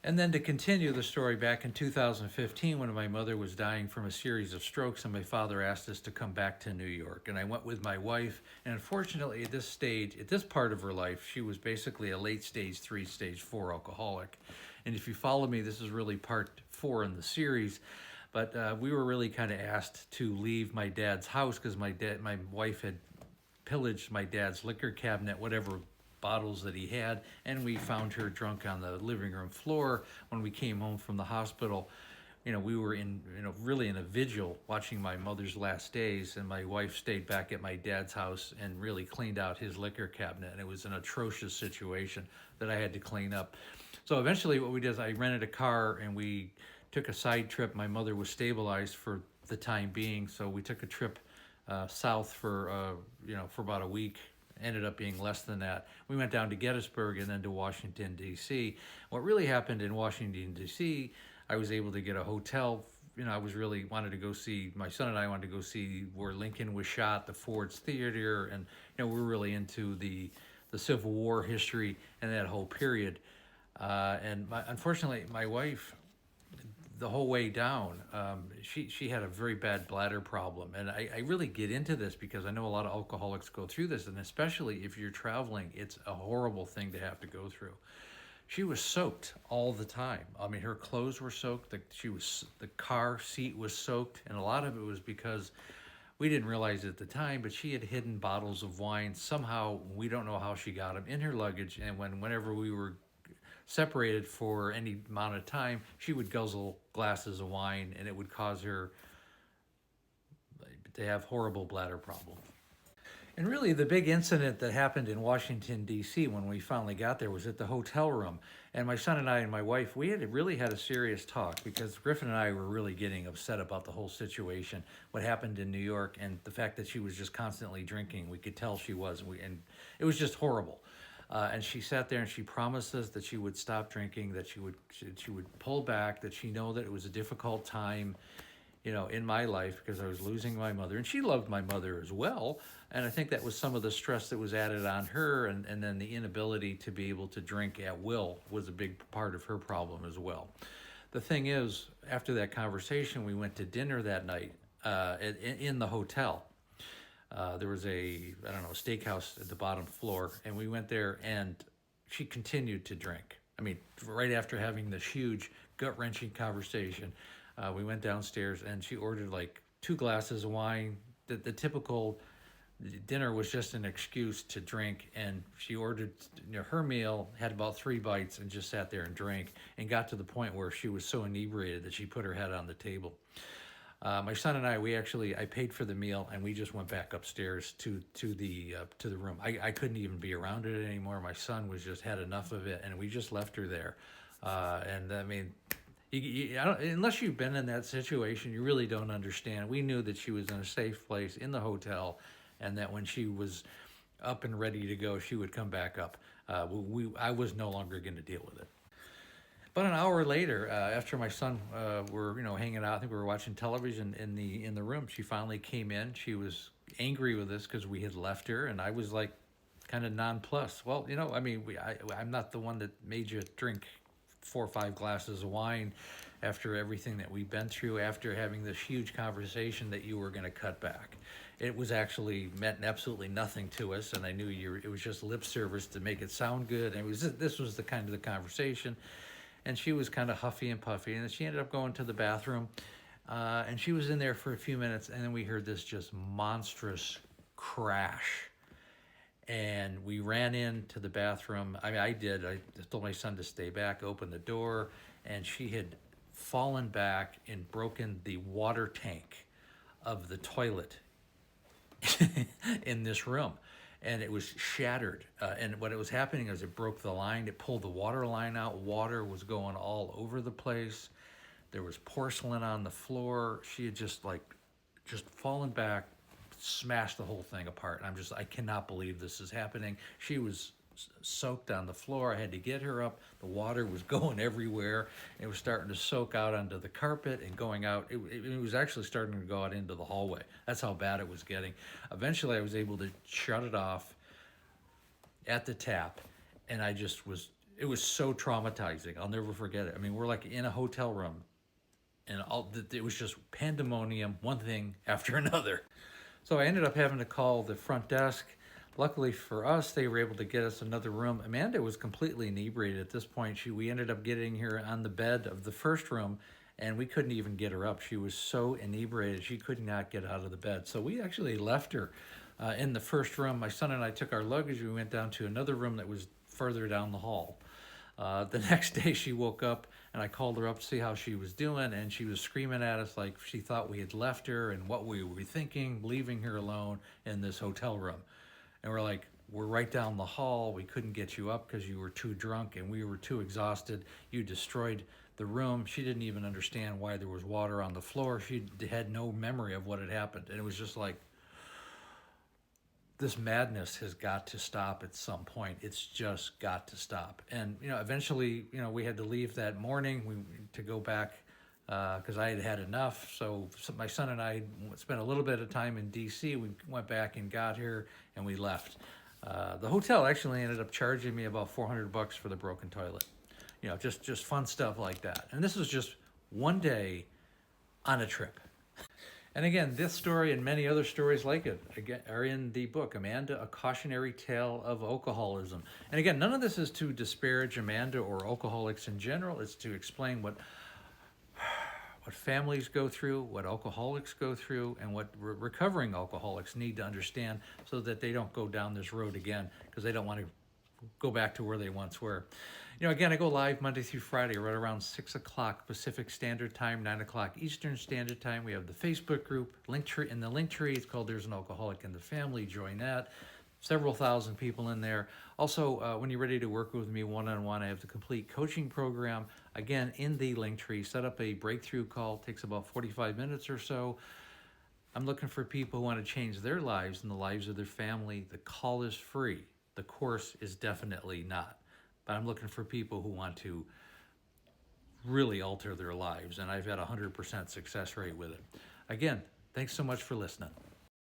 And then to continue the story, back in 2015, when my mother was dying from a series of strokes, and my father asked us to come back to New York. And I went with my wife. And unfortunately, at this stage, at this part of her life, she was basically a late stage 3, stage 4 alcoholic. And if you follow me, this is really part 4 in the series. But we were really kind of asked to leave my dad's house because my wife had pillaged my dad's liquor cabinet, whatever bottles that he had, and we found her drunk on the living room floor. When we came home from the hospital, we were really in a vigil watching my mother's last days, and my wife stayed back at my dad's house and really cleaned out his liquor cabinet, and it was an atrocious situation that I had to clean up. So eventually what we did is I rented a car and we took a side trip. My mother was stabilized for the time being, so we took a trip south for about a week. Ended up being less than that. We went down to Gettysburg and then to Washington, D.C. What really happened in Washington, D.C., I was able to get a hotel. I was really wanted to go see, my son and I wanted to go see where Lincoln was shot, the Ford's Theater, and we're really into the Civil War history and that whole period. Unfortunately, my wife, the whole way down, she had a very bad bladder problem. And I really get into this because I know a lot of alcoholics go through this, and especially if you're traveling, it's a horrible thing to have to go through. She was soaked all the time. I mean, her clothes were soaked. The car seat was soaked, and a lot of it was because we didn't realize it at the time, but she had hidden bottles of wine somehow. We don't know how she got them in her luggage, and whenever we were separated for any amount of time, she would guzzle glasses of wine, and it would cause her to have horrible bladder problems. And really, the big incident that happened in Washington, D.C., when we finally got there was at the hotel room. And my son and I and my wife, we had really had a serious talk because Griffin and I were really getting upset about the whole situation, what happened in New York, and the fact that she was just constantly drinking. We could tell she was, and it was just horrible. And she sat there and she promised us that she would stop drinking, that she would pull back, that she know that it was a difficult time, in my life because I was losing my mother. And she loved my mother as well. And I think that was some of the stress that was added on her. And then the inability to be able to drink at will was a big part of her problem as well. The thing is, after that conversation, we went to dinner that night in the hotel. There was a steakhouse at the bottom floor, and we went there, and she continued to drink. I mean, right after having this huge gut-wrenching conversation, we went downstairs, and she ordered like 2 glasses of wine. The typical dinner was just an excuse to drink, and she ordered her meal, had about 3 bites, and just sat there and drank, and got to the point where she was so inebriated that she put her head on the table. My son and I paid for the meal, and we just went back upstairs to the room. I couldn't even be around it anymore. My son was just had enough of it, and we just left her there. And I mean, unless you've been in that situation, you really don't understand. We knew that she was in a safe place in the hotel, and that when she was up and ready to go, she would come back up. I was no longer going to deal with it. But an hour later, after my son were hanging out, I think we were watching television in the room. She finally came in. She was angry with us because we had left her, and I was like, kind of nonplussed. Well, I'm not the one that made you drink 4 or 5 glasses of wine after everything that we've been through, after having this huge conversation that you were going to cut back. It was actually meant absolutely nothing to us, and I knew it was just lip service to make it sound good. And this was the kind of the conversation. And she was kind of huffy and puffy, and she ended up going to the bathroom, and she was in there for a few minutes, and then we heard this just monstrous crash, and we ran into the bathroom. I mean, I told my son to stay back, open the door, and she had fallen back and broken the water tank of the toilet in this room. And it was shattered. And what was happening is it broke the line. It pulled the water line out. Water was going all over the place. There was porcelain on the floor. She had just fallen back, smashed the whole thing apart. And I cannot believe this is happening. She was soaked on the floor. I had to get her up. The water was going everywhere. It was starting to soak out onto the carpet and going out. It was actually starting to go out into the hallway. That's how bad it was getting. Eventually, I was able to shut it off at the tap, and I just was It was so traumatizing. I'll never forget it. I mean, we're like in a hotel room, and it was just pandemonium, one thing after another. So I ended up having to call the front desk. Luckily for us, they were able to get us another room. Amanda was completely inebriated at this point. We ended up getting her on the bed of the first room, and we couldn't even get her up. She was so inebriated, she could not get out of the bed. So we actually left her in the first room. My son and I took our luggage. We went down to another room that was further down the hall. The next day she woke up, and I called her up to see how she was doing, and she was screaming at us like she thought we had left her and what we were thinking, leaving her alone in this hotel room. And we're like, we're right down the hall. We couldn't get you up because you were too drunk and we were too exhausted. You destroyed the room. She didn't even understand why there was water on the floor. She had no memory of what had happened. And it was just like, this madness has got to stop at some point. It's just got to stop. And, eventually, we had to leave that morning to go back because I had had enough. So my son and I spent a little bit of time in DC. We went back and got here, and we left. The hotel actually ended up charging me about $400 for the broken toilet. Just fun stuff like that. And this was just one day on a trip. And again, this story and many other stories like it again are in the book, Amanda, A Cautionary Tale of Alcoholism. And again, none of this is to disparage Amanda or alcoholics in general. It's to explain what families go through, what alcoholics go through, and what recovering alcoholics need to understand so that they don't go down this road again because they don't want to go back to where they once were. Again, I go live Monday through Friday right around 6 o'clock Pacific Standard Time, 9 o'clock Eastern Standard Time. We have the Facebook group, Linktree. In the Linktree, it's called There's an Alcoholic in the Family. Join that. Several thousand people in there. Also, when you're ready to work with me one-on-one, I have the complete coaching program. Again, in the Linktree, set up a breakthrough call. Takes about 45 minutes or so. I'm looking for people who want to change their lives and the lives of their family. The call is free. The course is definitely not. But I'm looking for people who want to really alter their lives, and I've had a 100% success rate with it. Again, thanks so much for listening.